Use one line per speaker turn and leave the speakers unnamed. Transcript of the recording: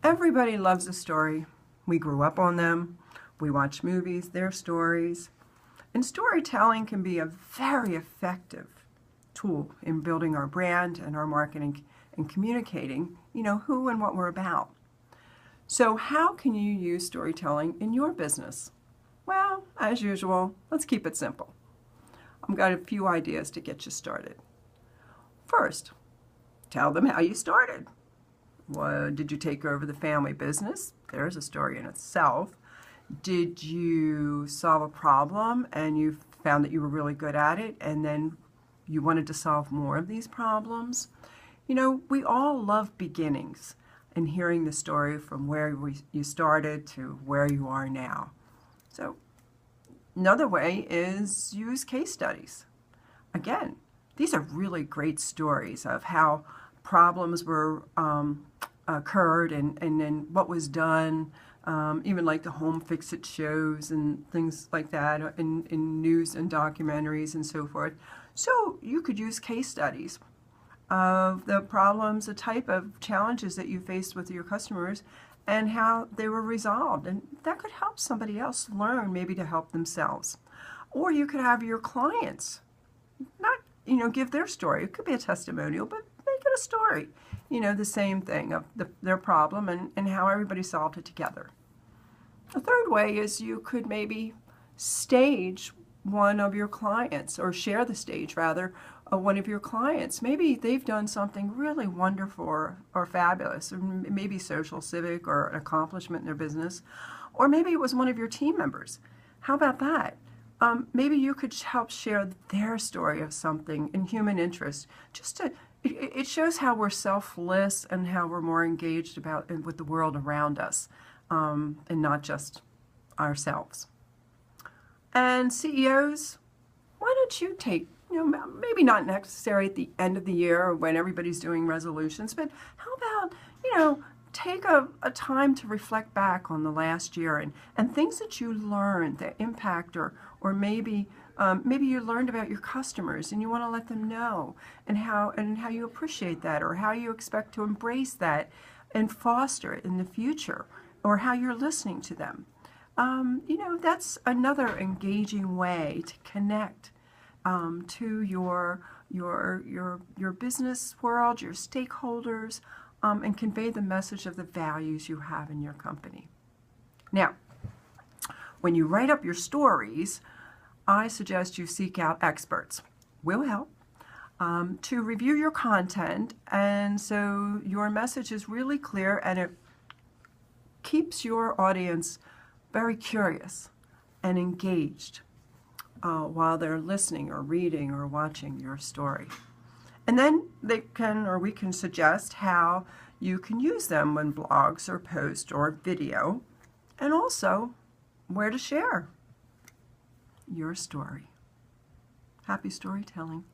Everybody loves a story. We grew up on them. We watch movies, their stories. And storytelling can be a very effective tool in building our brand and our marketing and communicating, who and what we're about. So how can you use storytelling in your business? Well, as usual, let's keep it simple. I've got a few ideas to get you started. First, tell them how you started. Did you take over the family business? There's a story in itself. Did you solve a problem and you found that you were really good at it and then you wanted to solve more of these problems? We all love beginnings and hearing the story from where you started to where you are now. So another way is use case studies. Again, these are really great stories of how problems were occurred and then what was done, even like the home fix-it shows and things like that in news and documentaries and so forth. So you could use case studies of the problems, the type of challenges that you faced with your customers and how they were resolved. And that could help somebody else learn maybe to help themselves. Or you could have your clients not, give their story. It could be a testimonial, but make it a story. The same thing of their problem and how everybody solved it together. A third way is you could maybe stage one of your clients, or share the stage rather, of one of your clients. Maybe they've done something really wonderful or fabulous, or maybe social, civic, or an accomplishment in their business, or maybe it was one of your team members. How about that? Maybe you could help share their story of something in human interest. It shows how we're selfless and how we're more engaged with the world around us, and not just ourselves. And CEOs, why don't you take, maybe not necessarily at the end of the year or when everybody's doing resolutions, but how about, take a time to reflect back on the last year and things that you learned, that impact, or maybe you learned about your customers and you want to let them know and how you appreciate that, or how you expect to embrace that and foster it in the future, or how you're listening to them. That's another engaging way to connect to your business world, your stakeholders, and convey the message of the values you have in your company. Now, when you write up your stories, I suggest you seek out experts. We'll help to review your content, and so your message is really clear and it keeps your audience very curious and engaged while they're listening or reading or watching your story. And then we can suggest how you can use them when blogs or posts or video, and also where to share your story. Happy storytelling.